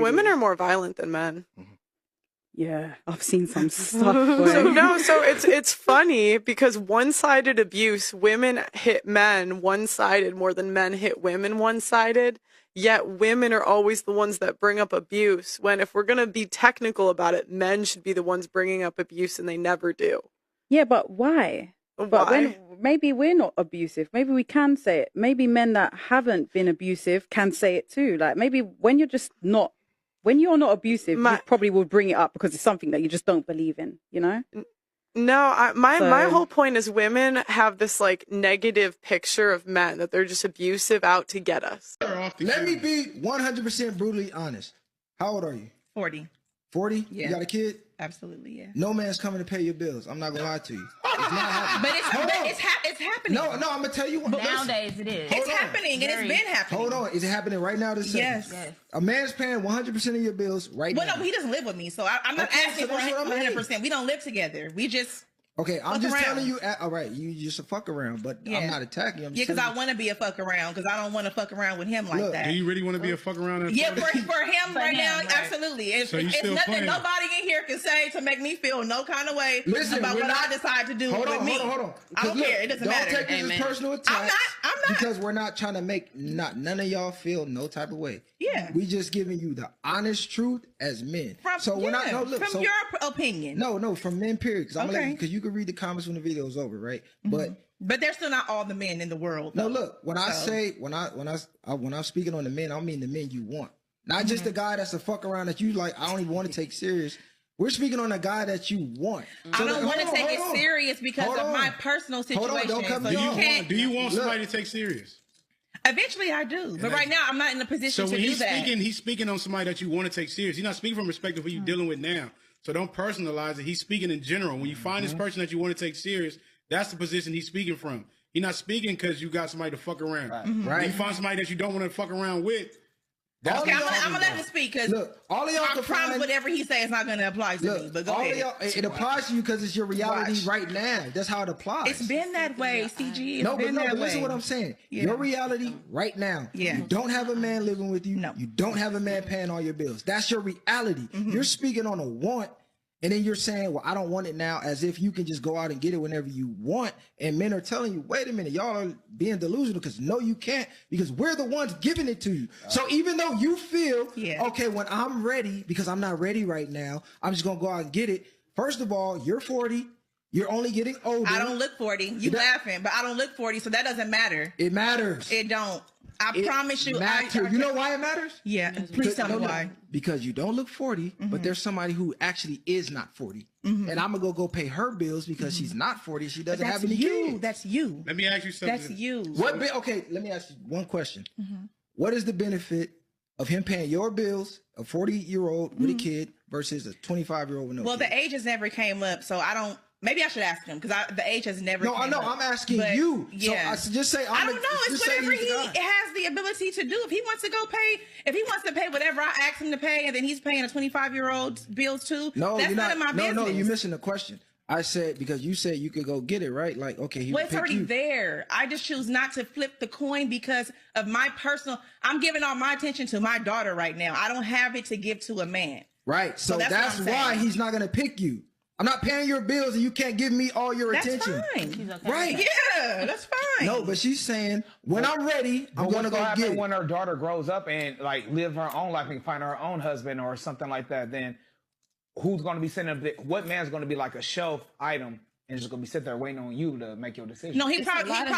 women are more violent than men. Yeah, I've seen some stuff. So it's funny because one-sided abuse, women hit men one-sided more than men hit women one-sided. Yet women are always the ones that bring up abuse. When if we're gonna be technical about it, men should be the ones bringing up abuse, and they never do. Yeah, but why? But when maybe we're not abusive, maybe we can say it. Maybe men that haven't been abusive can say it too. Like maybe when you're not abusive, you probably will bring it up because it's something that you just don't believe in, you know? No, my whole point is women have this like negative picture of men that they're just abusive out to get us. Let me be 100% brutally honest. How old are you? 40. 40? Yeah. You got a kid? Absolutely, yeah. No man's coming to pay your bills. I'm not gonna lie to you. It's not happening. But it's happening. No, I'm gonna tell you what. Nowadays it is. It's happening, and it's been happening. Hold on, is it happening right now? This second? Yes. A man's paying 100% of your bills right now. Well, no, he doesn't live with me, so I'm not asking for 100%. We don't live together. We just. Okay, I'm just telling you. All right, you just a fuck around, but I'm not attacking you. Because I want to be a fuck around, because I don't want to fuck around with him like that. Do you really want to be a fuck around? Yeah, for him right now, absolutely. It's nothing nobody in here can say to make me feel no kind of way about what I decide to do with me. Hold on. I don't care. It doesn't matter. Don't take this as personal attack. I'm not. Because we're not trying to make none of y'all feel no type of way. Yeah. We just giving you the honest truth as men. From your opinion. No, from men, period. Because you can read the comments when the video's over, right? Mm-hmm. But they're still not all the men in the world. No, look, when I'm speaking on the men, I mean the men you want. Not just the guy that's a fuck around that you like, I don't even want to take serious. We're speaking on a guy that you want. So I don't want to take it serious because of my personal situation. Do you want somebody to take serious? Eventually I do. But right now I'm not in a position to do that. So when he's speaking on somebody that you want to take serious. He's not speaking from perspective of who you're dealing with now. So don't personalize it. He's speaking in general. When you find this person that you want to take serious, that's the position he's speaking from. He's not speaking because you got somebody to fuck around. Right. When you find somebody that you don't want to fuck around with, I'm gonna let him speak because I promise whatever he says is not gonna apply to me. But go ahead. It applies to you because it's your reality right now. That's how it applies. It's been that way, CG. It's been that way. Listen to what I'm saying. Yeah. Your reality right now. Yeah. You don't have a man living with you. No. You don't have a man paying all your bills. That's your reality. You're speaking on a want. And then you're saying, well, I don't want it now, as if you can just go out and get it whenever you want. And men are telling you, wait a minute, y'all are being delusional because no, you can't, because we're the ones giving it to you. So even though you feel, okay, when I'm ready, because I'm not ready right now, I'm just going to go out and get it. First of all, you're 40. You're only getting older. I don't look 40. You laughing, but I don't look 40, so that doesn't matter. It matters. It don't. I promise you. You know why it matters? Yeah, please tell me why. Because you don't look 40, but there's somebody who actually is not 40. And I'm going to go pay her bills because she's not 40. She doesn't have any kids. That's you. Let me ask you something. That's you. Okay, let me ask you one question. What is the benefit of him paying your bills, a 40-year-old with a kid, versus a 25-year-old with no kid? Well, the ages never came up, so I don't. Maybe I should ask him because the age has never. No, I know. I'm asking you. Yeah. So just say. I don't know. It's whatever he has the ability to do. If he wants to go pay, if he wants to pay whatever I ask him to pay, and then he's paying a 25-year-old's bills too. No, that's none of my business. No, you're missing the question. I said because you said you could go get it, right? Like, okay, he. Well, it's already there. I just choose not to flip the coin because of my personal. I'm giving all my attention to my daughter right now. I don't have it to give to a man. Right. So that's why he's not going to pick you. I'm not paying your bills and you can't give me all your attention. That's fine. Okay. Right. Yeah, that's fine. No, but she's saying, when I'm ready, I'm going to go get it. When her daughter grows up and like live her own life and find her own husband or something like that, then who's going to be sitting up? What man's going to be like a shelf item and just going to be sitting there waiting on you to make your decision? No, he probably won't.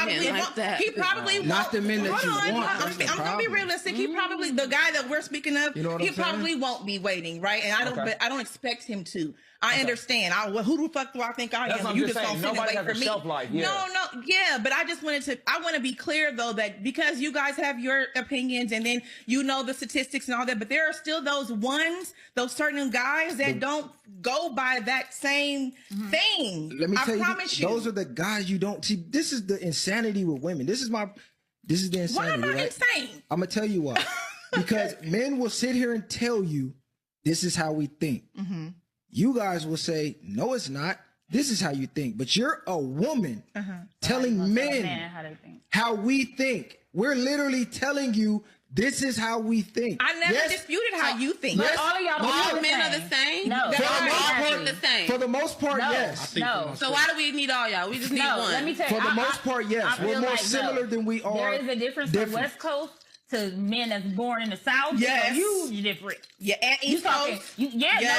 Not the men that you want. I'm going to be realistic. He probably, the guy that we're speaking of, he probably won't be waiting, right? And I don't expect him to. I understand. Who the fuck do I think I am? You just don't sit and wait for me. No, but I just I want to be clear though that because you guys have your opinions and then you know the statistics and all that, but there are still those certain guys that don't go by that same thing. Let me tell you, those are the guys you don't see. This is the insanity with women. This is the insanity. Why am I insane? I'm gonna tell you why. Because men will sit here and tell you this is how we think. You guys will say, no, it's not. This is how you think. But you're a woman telling men how we think. We're literally telling you This is how we think. I never disputed how you think. But all of y'all all men are the same. No, for the most part, yes. No. So why do we need all y'all? We just need one. Let me tell you. For the most part, yes. We're more similar than we are. There is a difference from West Coast to men that's born in the South. Yes. Huge difference. Yeah, and East Coast. No,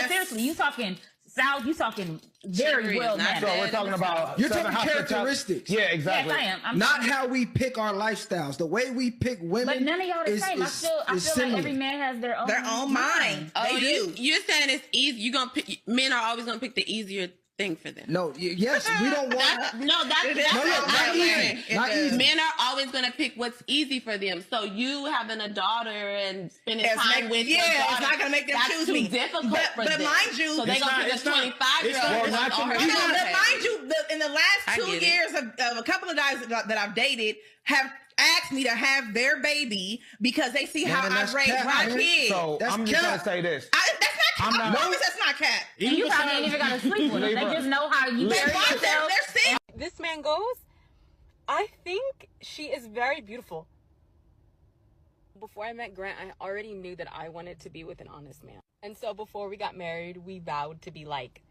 seriously. You talking South, you talking very well mannered. So we're talking about you're talking characteristics. Yeah, exactly. Yes, I am. Not how we pick our lifestyles. The way we pick women. But none of y'all the same. I feel like every man has their own mind. Oh, you're saying it's easy. You gonna pick? Men are always gonna pick the easier thing for them. No, yes, we don't want. That's not easy. Men are always gonna pick what's easy for them. So you having a daughter and spending time with your daughter, it's not gonna make them choose me. Difficult for them. But mind you, so they gonna pick a 25-year-old. But mind you, in the last 2 years of a couple of guys that I've dated have asked me to have their baby because they see how I raise my kids. So I'm just gonna say this. That's not cap. That's not cap. And you probably ain't even gotta sleep with them. They just know how you carry yourself. They're sick. This man goes, I think she is very beautiful. Before I met Grant, I already knew that I wanted to be with an honest man. And so before we got married, we vowed to be like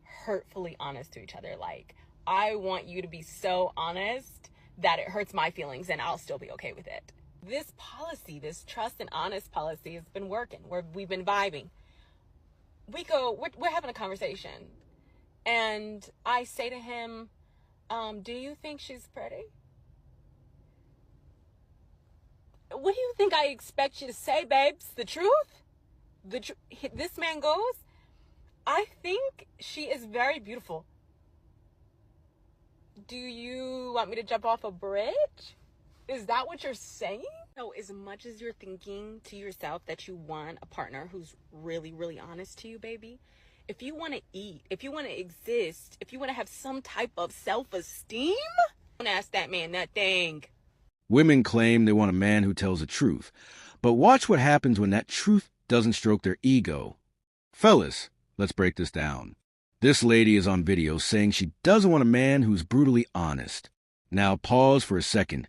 hurtfully honest to each other. Like, I want you to be so honest that it hurts my feelings and I'll still be okay with it. This policy, this trust and honest policy has been working. We've been vibing. We're having a conversation and I say to him, do you think she's pretty? What do you think I expect you to say, babes? The truth? This man goes, I think she is very beautiful. Do you want me to jump off a bridge? Is that what you're saying? So as much as you're thinking to yourself that you want a partner who's really, really honest to you, baby, if you want to eat, if you want to exist, if you want to have some type of self-esteem, don't ask that man nothing. Women claim they want a man who tells the truth, but watch what happens when that truth doesn't stroke their ego. Fellas, let's break this down. This lady is on video saying she doesn't want a man who's brutally honest. Now pause for a second.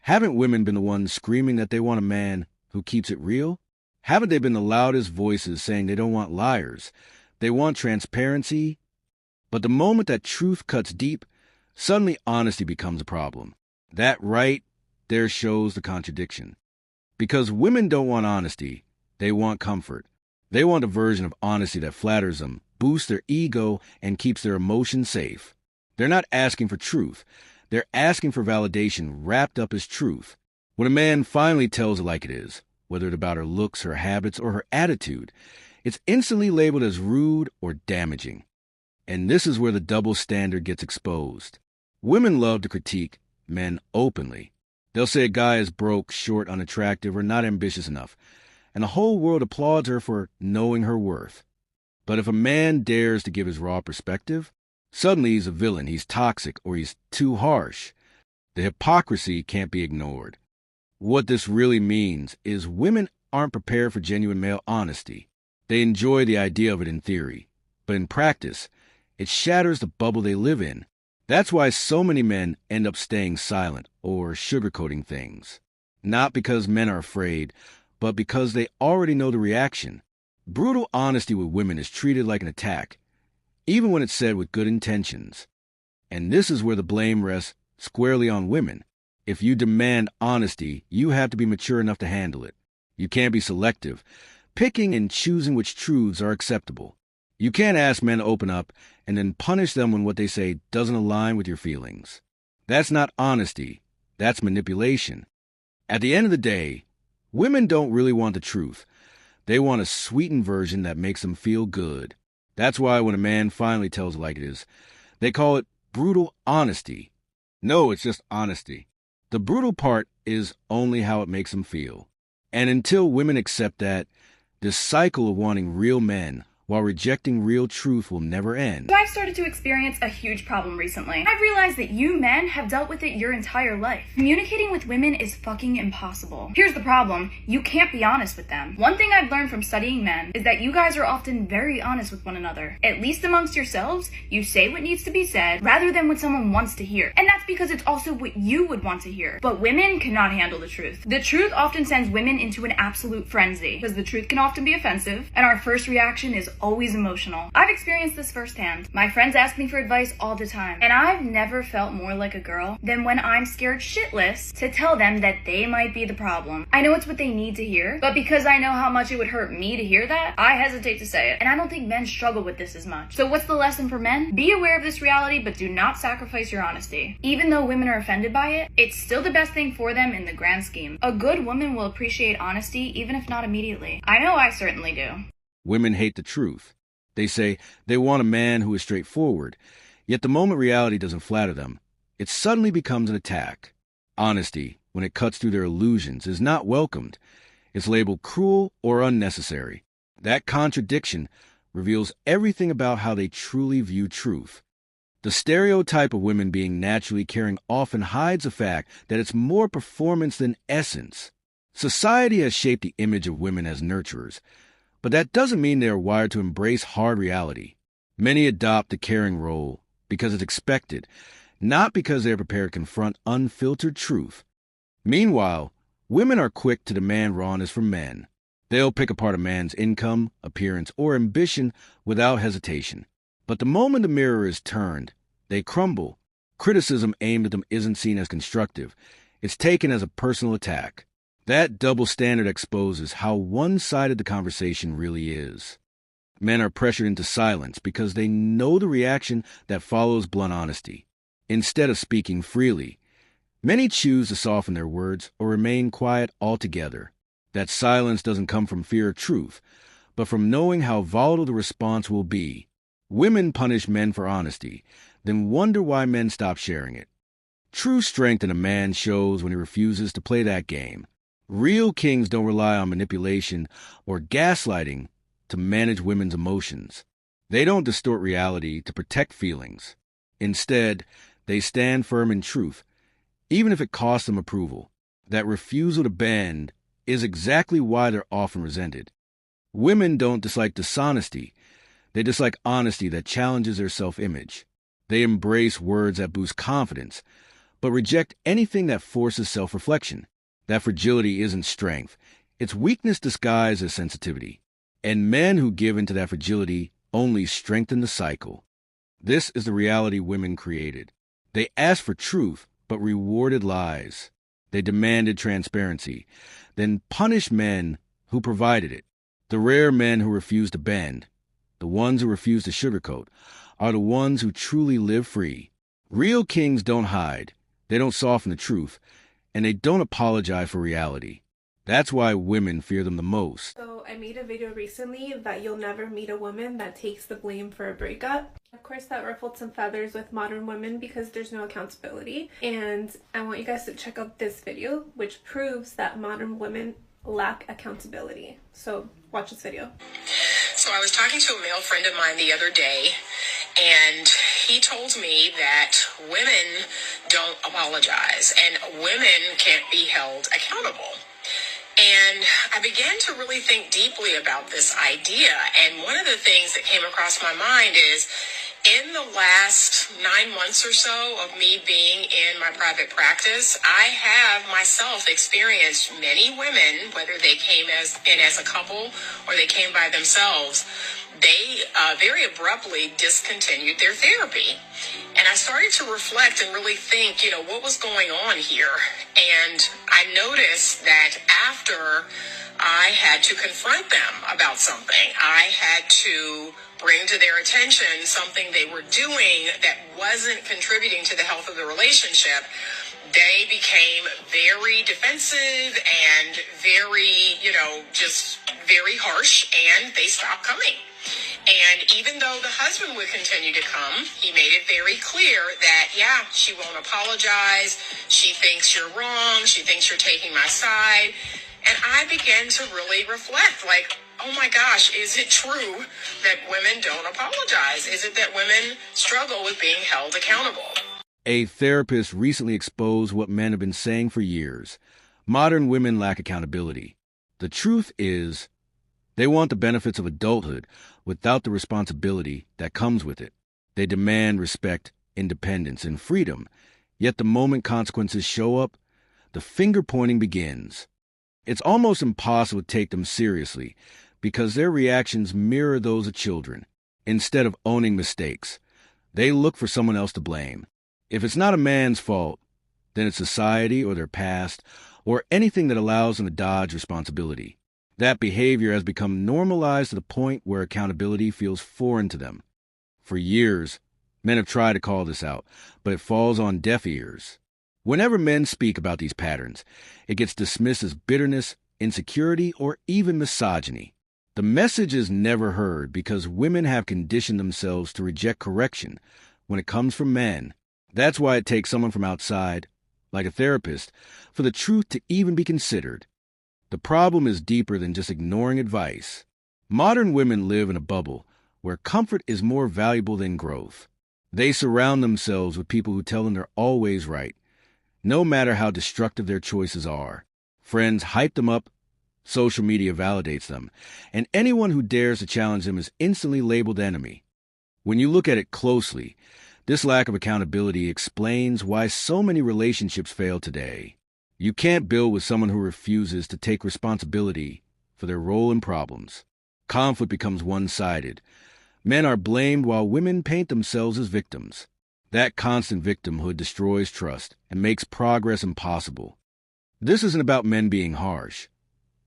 Haven't women been the ones screaming that they want a man who keeps it real? Haven't they been the loudest voices saying they don't want liars? They want transparency? But the moment that truth cuts deep, suddenly honesty becomes a problem. That right there shows the contradiction. Because women don't want honesty, they want comfort. They want a version of honesty that flatters them, boosts their ego, and keeps their emotions safe. They're not asking for truth. They're asking for validation wrapped up as truth. When a man finally tells it like it is, whether it's about her looks, her habits, or her attitude, it's instantly labeled as rude or damaging. And this is where the double standard gets exposed. Women love to critique men openly. They'll say a guy is broke, short, unattractive, or not ambitious enough, and the whole world applauds her for knowing her worth. But if a man dares to give his raw perspective, suddenly he's a villain, he's toxic, or he's too harsh. The hypocrisy can't be ignored. What this really means is women aren't prepared for genuine male honesty. They enjoy the idea of it in theory, but in practice, it shatters the bubble they live in. That's why so many men end up staying silent or sugarcoating things. Not because men are afraid, but because they already know the reaction. Brutal honesty with women is treated like an attack, even when it's said with good intentions. And this is where the blame rests squarely on women. If you demand honesty, you have to be mature enough to handle it. You can't be selective, picking and choosing which truths are acceptable. You can't ask men to open up and then punish them when what they say doesn't align with your feelings. That's not honesty. That's manipulation. At the end of the day, women don't really want the truth. They want a sweetened version that makes them feel good. That's why when a man finally tells it like it is, they call it brutal honesty. No, it's just honesty. The brutal part is only how it makes them feel. And until women accept that, this cycle of wanting real men while rejecting real truth will never end. So I've started to experience a huge problem recently. I've realized that you men have dealt with it your entire life. Communicating with women is fucking impossible. Here's the problem. You can't be honest with them. One thing I've learned from studying men is that you guys are often very honest with one another. At least amongst yourselves, you say what needs to be said rather than what someone wants to hear. And that's because it's also what you would want to hear. But women cannot handle the truth. The truth often sends women into an absolute frenzy because the truth can often be offensive and our first reaction is always emotional. I've experienced this firsthand. My friends ask me for advice all the time, and I've never felt more like a girl than when I'm scared shitless to tell them that they might be the problem. I know it's what they need to hear, but because I know how much it would hurt me to hear that, I hesitate to say it. And I don't think men struggle with this as much. So what's the lesson for men? Be aware of this reality, but do not sacrifice your honesty. Even though women are offended by it, it's still the best thing for them in the grand scheme. A good woman will appreciate honesty, even if not immediately. I know I certainly do. Women hate the truth. They say they want a man who is straightforward, yet the moment reality doesn't flatter them, it suddenly becomes an attack. Honesty, when it cuts through their illusions, is not welcomed. It's labeled cruel or unnecessary. That contradiction reveals everything about how they truly view truth. The stereotype of women being naturally caring often hides the fact that it's more performance than essence. Society has shaped the image of women as nurturers, but that doesn't mean they are wired to embrace hard reality. Many adopt the caring role because it's expected, not because they are prepared to confront unfiltered truth. Meanwhile, women are quick to demand rawness from men. They'll pick apart a man's income, appearance, or ambition without hesitation. But the moment the mirror is turned, they crumble. Criticism aimed at them isn't seen as constructive. It's taken as a personal attack. That double standard exposes how one-sided the conversation really is. Men are pressured into silence because they know the reaction that follows blunt honesty. Instead of speaking freely, many choose to soften their words or remain quiet altogether. That silence doesn't come from fear of truth, but from knowing how volatile the response will be. Women punish men for honesty, then wonder why men stop sharing it. True strength in a man shows when he refuses to play that game. Real kings don't rely on manipulation or gaslighting to manage women's emotions. They don't distort reality to protect feelings. Instead, they stand firm in truth, even if it costs them approval. That refusal to bend is exactly why they're often resented. Women don't dislike dishonesty. They dislike honesty that challenges their self-image. They embrace words that boost confidence, but reject anything that forces self-reflection. That fragility isn't strength. It's weakness disguised as sensitivity. And men who give into that fragility only strengthen the cycle. This is the reality women created. They asked for truth, but rewarded lies. They demanded transparency, then punished men who provided it. The rare men who refuse to bend, the ones who refuse to sugarcoat, are the ones who truly live free. Real kings don't hide. They don't soften the truth. And they don't apologize for reality. That's why women fear them the most. So I made a video recently that you'll never meet a woman that takes the blame for a breakup. Of course that ruffled some feathers with modern women because there's no accountability. And I want you guys to check out this video which proves that modern women lack accountability. So watch this video. So I was talking to a male friend of mine the other day, and he told me that women don't apologize and women can't be held accountable. And I began to really think deeply about this idea. And one of the things that came across my mind is, in the last 9 months or so of me being in my private practice, I have myself experienced many women, whether they came in as a couple or they came by themselves, they very abruptly discontinued their therapy. And I started to reflect and really think, what was going on here? And I noticed that after I had to confront them about something, I had to bring to their attention something they were doing that wasn't contributing to the health of the relationship, they became very defensive and very, just very harsh, and they stopped coming. And even though the husband would continue to come, he made it very clear that, she won't apologize. She thinks you're wrong. She thinks you're taking my side. And I began to really reflect, oh my gosh, is it true that women don't apologize? Is it that women struggle with being held accountable? A therapist recently exposed what men have been saying for years. Modern women lack accountability. The truth is, they want the benefits of adulthood without the responsibility that comes with it. They demand respect, independence, and freedom. Yet the moment consequences show up, the finger-pointing begins. It's almost impossible to take them seriously because their reactions mirror those of children. Instead of owning mistakes, they look for someone else to blame. If it's not a man's fault, then it's society or their past or anything that allows them to dodge responsibility. That behavior has become normalized to the point where accountability feels foreign to them. For years, men have tried to call this out, but it falls on deaf ears. Whenever men speak about these patterns, it gets dismissed as bitterness, insecurity, or even misogyny. The message is never heard because women have conditioned themselves to reject correction when it comes from men. That's why it takes someone from outside, like a therapist, for the truth to even be considered. The problem is deeper than just ignoring advice. Modern women live in a bubble where comfort is more valuable than growth. They surround themselves with people who tell them they're always right, no matter how destructive their choices are. Friends hype them up, social media validates them, and anyone who dares to challenge them is instantly labeled enemy. When you look at it closely, this lack of accountability explains why so many relationships fail today. You can't build with someone who refuses to take responsibility for their role in problems. Conflict becomes one-sided. Men are blamed while women paint themselves as victims. That constant victimhood destroys trust and makes progress impossible. This isn't about men being harsh.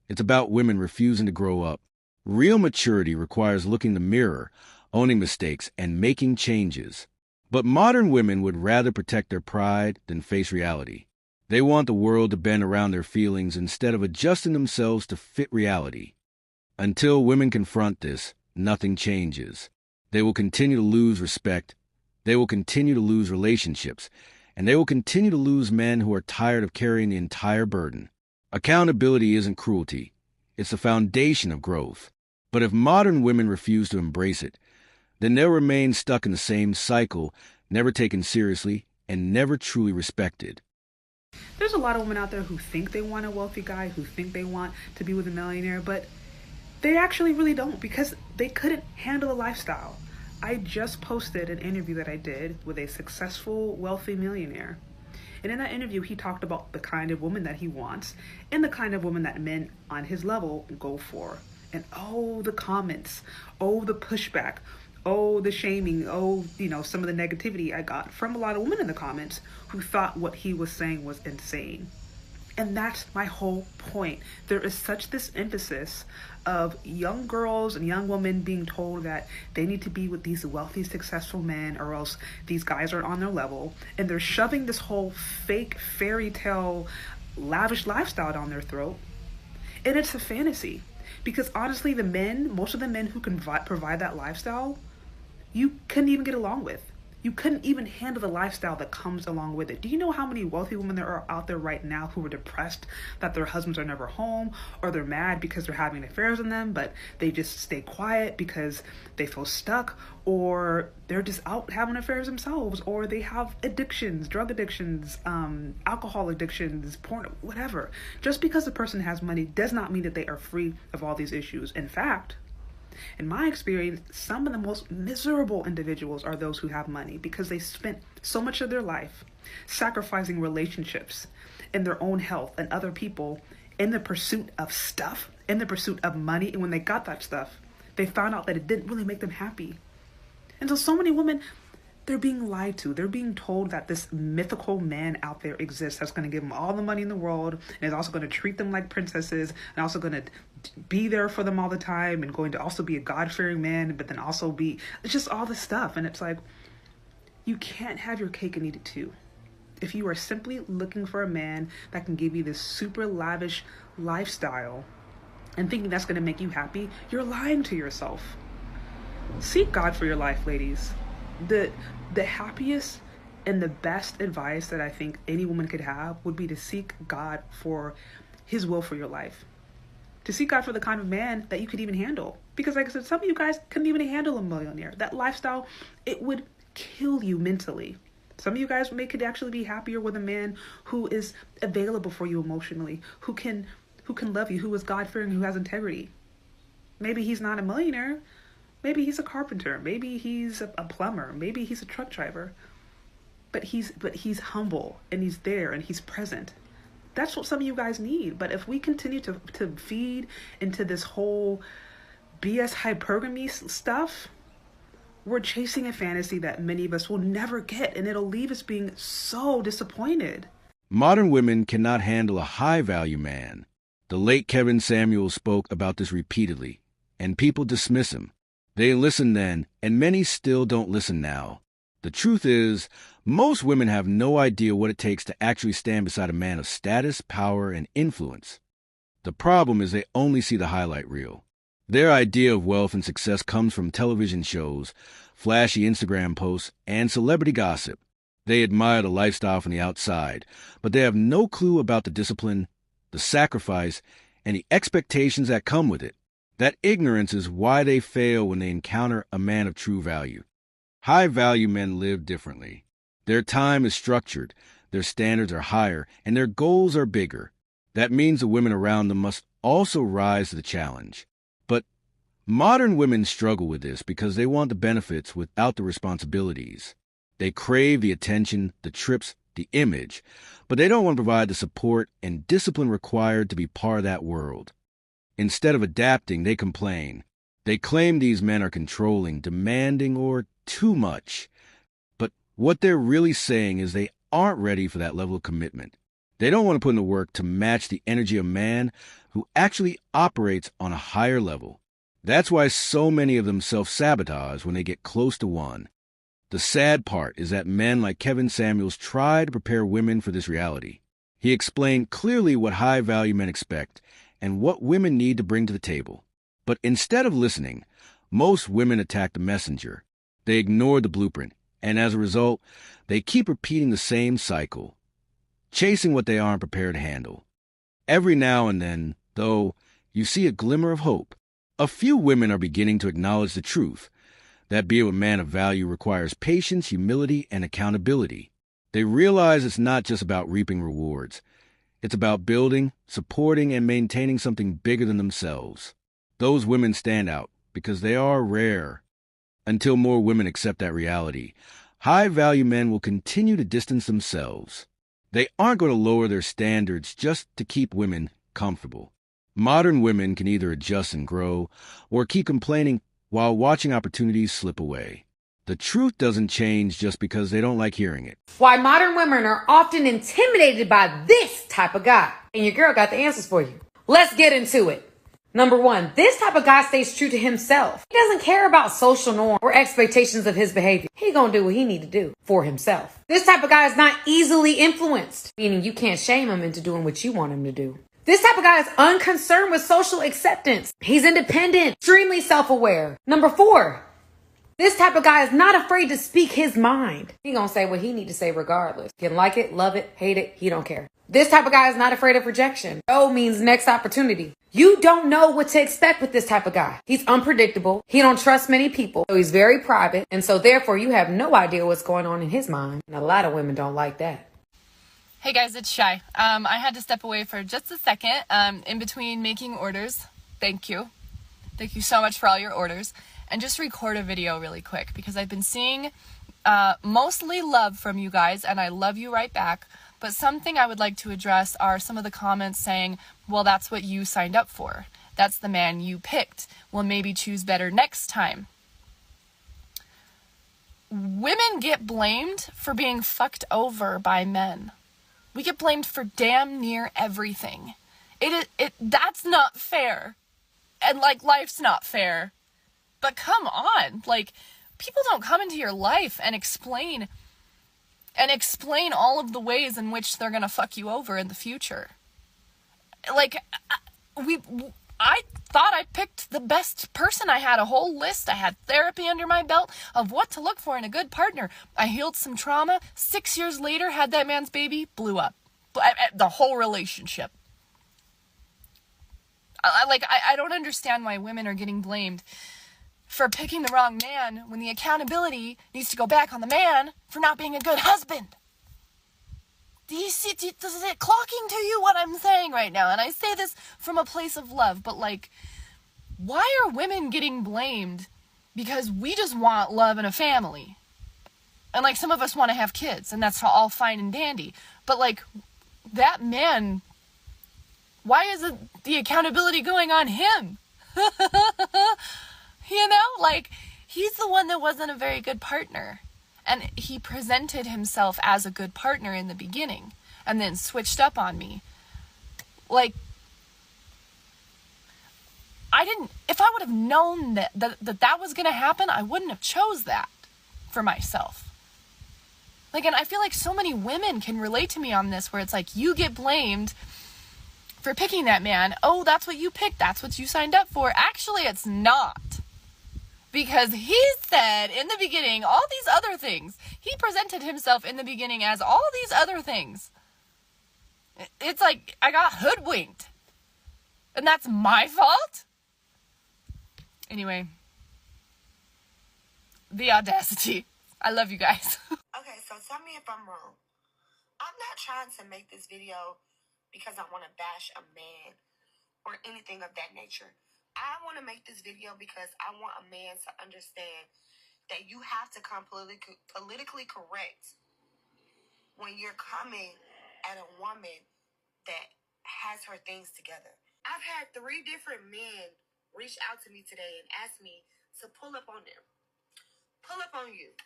It's about women refusing to grow up. Real maturity requires looking in the mirror, owning mistakes, and making changes. But modern women would rather protect their pride than face reality. They want the world to bend around their feelings instead of adjusting themselves to fit reality. Until women confront this, nothing changes. They will continue to lose respect, they will continue to lose relationships, and they will continue to lose men who are tired of carrying the entire burden. Accountability isn't cruelty. It's the foundation of growth. But if modern women refuse to embrace it, then they'll remain stuck in the same cycle, never taken seriously and never truly respected. There's a lot of women out there who think they want a wealthy guy, who think they want to be with a millionaire, but they actually really don't because they couldn't handle the lifestyle. I just posted an interview that I did with a successful, wealthy millionaire. And in that interview, he talked about the kind of woman that he wants and the kind of woman that men on his level go for. And oh, the comments, oh, the pushback, oh, the shaming, oh, some of the negativity I got from a lot of women in the comments who thought what he was saying was insane. And that's my whole point. There is such this emphasis of young girls and young women being told that they need to be with these wealthy, successful men or else these guys aren't on their level. And they're shoving this whole fake fairy tale lavish lifestyle down their throat. And it's a fantasy. Because honestly, most of the men who can provide that lifestyle, you couldn't even get along with. You couldn't even handle the lifestyle that comes along with it. Do you know how many wealthy women there are out there right now who are depressed that their husbands are never home, or they're mad because they're having affairs with them, but they just stay quiet because they feel stuck, or they're just out having affairs themselves, or they have addictions, drug addictions, alcohol addictions, porn, whatever. Just because a person has money does not mean that they are free of all these issues. In fact, in my experience, some of the most miserable individuals are those who have money because they spent so much of their life sacrificing relationships and their own health and other people in the pursuit of stuff, in the pursuit of money. And when they got that stuff, they found out that it didn't really make them happy. And so many women, they're being lied to. They're being told that this mythical man out there exists that's going to give them all the money in the world and is also going to treat them like princesses and also going to be there for them all the time and going to also be a God-fearing man, but then also it's just all this stuff. And it's like, you can't have your cake and eat it too. If you are simply looking for a man that can give you this super lavish lifestyle and thinking that's going to make you happy, you're lying to yourself. Seek God for your life, ladies. The happiest and the best advice that I think any woman could have would be to seek God for his will for your life. to seek out for the kind of man that you could even handle. Because like I said, some of you guys couldn't even handle a millionaire. That lifestyle, it would kill you mentally. Some of you guys could actually be happier with a man who is available for you emotionally, who can love you, who is God-fearing, who has integrity. Maybe he's not a millionaire. Maybe he's a carpenter. Maybe he's a plumber. Maybe he's a truck driver. But he's humble, and he's there, and he's present. That's what some of you guys need. But if we continue to feed into this whole BS hypergamy stuff, we're chasing a fantasy that many of us will never get, and it'll leave us being so disappointed. Modern women cannot handle a high-value man. The late Kevin Samuels spoke about this repeatedly, and people dismiss him. They listened then, and many still don't listen now. The truth is, most women have no idea what it takes to actually stand beside a man of status, power, and influence. The problem is they only see the highlight reel. Their idea of wealth and success comes from television shows, flashy Instagram posts, and celebrity gossip. They admire the lifestyle from the outside, but they have no clue about the discipline, the sacrifice, and the expectations that come with it. That ignorance is why they fail when they encounter a man of true value. High-value men live differently. Their time is structured, their standards are higher, and their goals are bigger. That means the women around them must also rise to the challenge. But modern women struggle with this because they want the benefits without the responsibilities. They crave the attention, the trips, the image, but they don't want to provide the support and discipline required to be part of that world. Instead of adapting, they complain. They claim these men are controlling, demanding, or too much. But what they're really saying is they aren't ready for that level of commitment. They don't want to put in the work to match the energy of a man who actually operates on a higher level. That's why so many of them self-sabotage when they get close to one. The sad part is that men like Kevin Samuels try to prepare women for this reality. He explained clearly what high-value men expect and what women need to bring to the table. But instead of listening, most women attack the messenger. They ignore the blueprint, and as a result, they keep repeating the same cycle, chasing what they aren't prepared to handle. Every now and then, though, you see a glimmer of hope. A few women are beginning to acknowledge the truth. That being a man of value requires patience, humility, and accountability. They realize it's not just about reaping rewards. It's about building, supporting, and maintaining something bigger than themselves. Those women stand out because they are rare. Until more women accept that reality, high-value men will continue to distance themselves. They aren't going to lower their standards just to keep women comfortable. Modern women can either adjust and grow or keep complaining while watching opportunities slip away. The truth doesn't change just because they don't like hearing it. Why modern women are often intimidated by this type of guy. And your girl got the answers for you. Let's get into it. Number one, this type of guy stays true to himself. He doesn't care about social norms or expectations of his behavior. He gonna do what he need to do for himself. This type of guy is not easily influenced, meaning you can't shame him into doing what you want him to do. This type of guy is unconcerned with social acceptance. He's independent, extremely self-aware. Number four, this type of guy is not afraid to speak his mind. He gonna say what he need to say regardless. Can like it, love it, hate it, he don't care. This type of guy is not afraid of rejection. No means next opportunity. You don't know what to expect with this type of guy. He's unpredictable. He don't trust many people. So he's very private. And so therefore you have no idea what's going on in his mind. And a lot of women don't like that. Hey guys, it's Shy. I had to step away for just a second in between making orders. Thank you. Thank you so much for all your orders. And just record a video really quick because I've been seeing mostly love from you guys and I love you right back. But something I would like to address are some of the comments saying, well, that's what you signed up for. That's the man you picked. Well, maybe choose better next time. Women get blamed for being fucked over by men. We get blamed for damn near everything. That's not fair. And like life's not fair. But come on, like people don't come into your life and explain all of the ways in which they're going to fuck you over in the future. Like I thought I picked the best person. I had a whole list. I had therapy under my belt of what to look for in a good partner. I healed some trauma. 6 years later, had that man's baby, blew up. The whole relationship. I don't understand why women are getting blamed for picking the wrong man when the accountability needs to go back on the man for not being a good husband. Do you see, is it clocking to you what I'm saying right now? And I say this from a place of love, but like, why are women getting blamed because we just want love and a family? And like, some of us want to have kids, and that's all fine and dandy. But like, that man, why isn't the accountability going on him? You know, like, he's the one that wasn't a very good partner. And he presented himself as a good partner in the beginning and then switched up on me. Like, if I would have known that was going to happen, I wouldn't have chose that for myself. Like, and I feel like so many women can relate to me on this, where it's like, you get blamed for picking that man. Oh, that's what you picked. That's what you signed up for. Actually, it's not. Because he said in the beginning all these other things. He presented himself in the beginning as all these other things. It's like, I got hoodwinked. And that's my fault? Anyway. The audacity. I love you guys. Okay, so tell me if I'm wrong. I'm not trying to make this video because I want to bash a man or anything of that nature. I want to make this video because I want a man to understand that you have to come politically correct when you're coming at a woman that has her things together. I've had 3 different men reach out to me today and ask me to pull up on them. Pull up on you.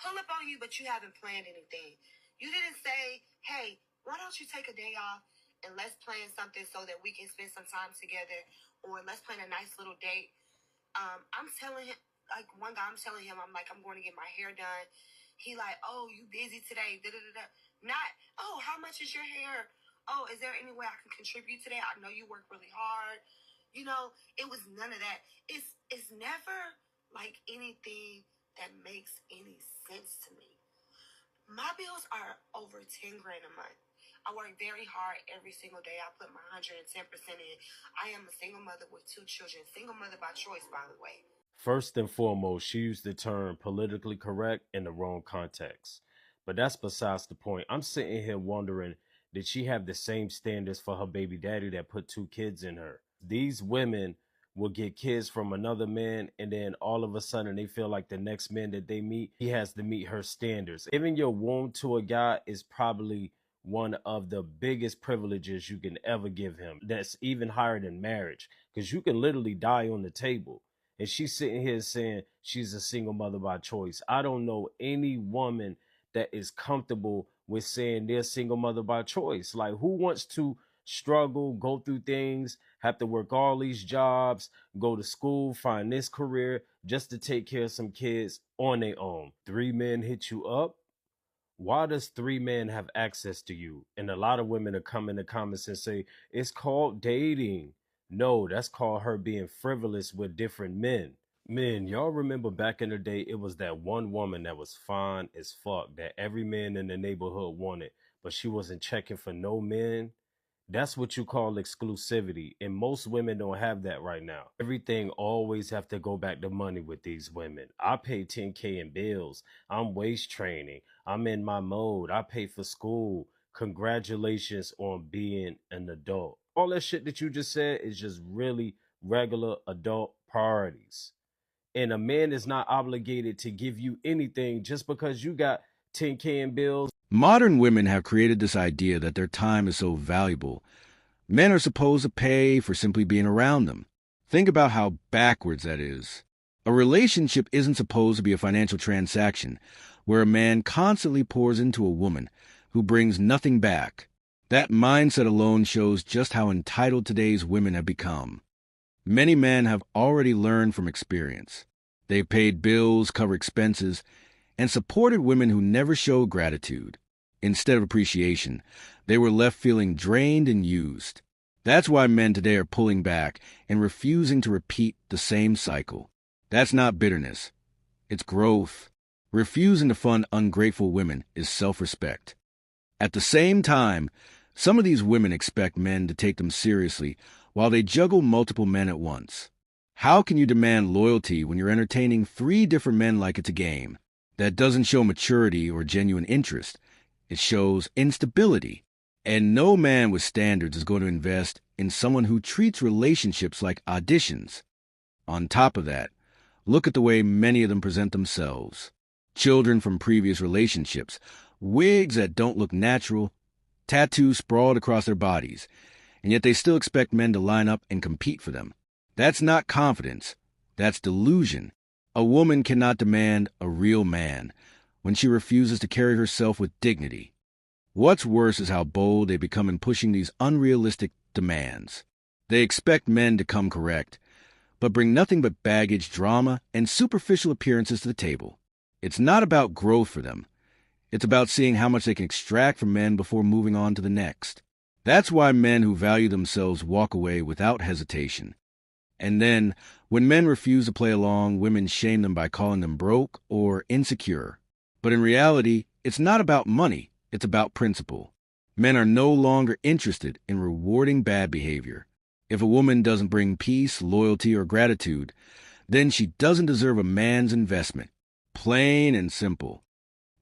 Pull up on you, but you haven't planned anything. You didn't say, hey, why don't you take a day off and let's plan something so that we can spend some time together, or let's plan a nice little date. I'm telling him, like, one guy, I'm telling him, I'm like, I'm going to get my hair done. He like, oh, you busy today? Da-da-da-da. Not, oh, how much is your hair? Oh, is there any way I can contribute today? I know you work really hard. You know, it was none of that. It's never like anything that makes any sense to me. My bills are over 10 grand a month. I work very hard every single day. I put my 110% in. I am a single mother with 2 children. Single mother by choice, by the way. First and foremost, she used the term politically correct in the wrong context. But that's besides the point. I'm sitting here wondering, did she have the same standards for her baby daddy that put 2 kids in her? These women will get kids from another man, and then all of a sudden they feel like the next man that they meet, he has to meet her standards. Giving your womb to a guy is probably one of the biggest privileges you can ever give him. That's even higher than marriage, because you can literally die on the table. And she's sitting here saying she's a single mother by choice. I don't know any woman that is comfortable with saying they're single mother by choice. Like, who wants to struggle, go through things, have to work all these jobs, go to school, find this career just to take care of some kids on their own? 3 men hit you up? Why does 3 men have access to you? And a lot of women are come in the comments and say, it's called dating. No, that's called her being frivolous with different men. Men, y'all remember back in the day, it was that one woman that was fine as fuck that every man in the neighborhood wanted, but she wasn't checking for no men? That's what you call exclusivity, and most women don't have that right now. Everything always have to go back to money with these women. I pay $10K in bills. I'm waist training. I'm in my mode. I pay for school. Congratulations on being an adult. All that shit that you just said is just really regular adult priorities. And a man is not obligated to give you anything just because you got $10K in bills. Modern women have created this idea that their time is so valuable. Men are supposed to pay for simply being around them. Think about how backwards that is. A relationship isn't supposed to be a financial transaction where a man constantly pours into a woman who brings nothing back. That mindset alone shows just how entitled today's women have become. Many men have already learned from experience. They've paid bills, covered expenses, and supported women who never showed gratitude. Instead of appreciation, they were left feeling drained and used. That's why men today are pulling back and refusing to repeat the same cycle. That's not bitterness. It's growth. Refusing to fund ungrateful women is self-respect. At the same time, Some of these women expect men to take them seriously while they juggle multiple men at once. How can you demand loyalty when you're entertaining 3 different men like it's a game? That doesn't show maturity or genuine interest. It shows instability. And no man with standards is going to invest in someone who treats relationships like auditions. On top of that, look at the way many of them present themselves. Children from previous relationships, wigs that don't look natural, tattoos sprawled across their bodies, and yet they still expect men to line up and compete for them. That's not confidence. That's delusion. A woman cannot demand a real man when she refuses to carry herself with dignity. What's worse is how bold they become in pushing these unrealistic demands. They expect men to come correct, but bring nothing but baggage, drama, and superficial appearances to the table. It's not about growth for them. It's about seeing how much they can extract from men before moving on to the next. That's why men who value themselves walk away without hesitation. And then, when men refuse to play along, women shame them by calling them broke or insecure. But in reality, it's not about money, it's about principle. Men are no longer interested in rewarding bad behavior. If a woman doesn't bring peace, loyalty, or gratitude, then she doesn't deserve a man's investment. Plain and simple.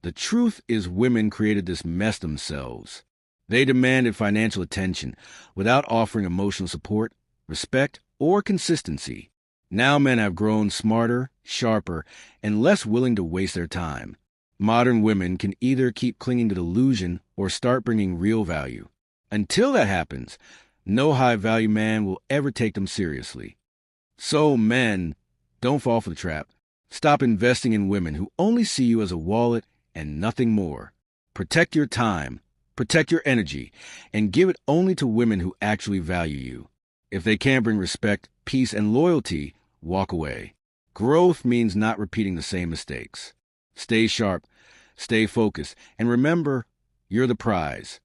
The truth is women created this mess themselves. They demanded financial attention without offering emotional support, respect, or consistency. Now men have grown smarter, sharper, and less willing to waste their time. Modern women can either keep clinging to delusion or start bringing real value. Until that happens, no high-value man will ever take them seriously. So men, don't fall for the trap. Stop investing in women who only see you as a wallet and nothing more. Protect your time, protect your energy, and give it only to women who actually value you. If they can't bring respect, peace, and loyalty, walk away. Growth means not repeating the same mistakes. Stay sharp, stay focused, and remember, you're the prize.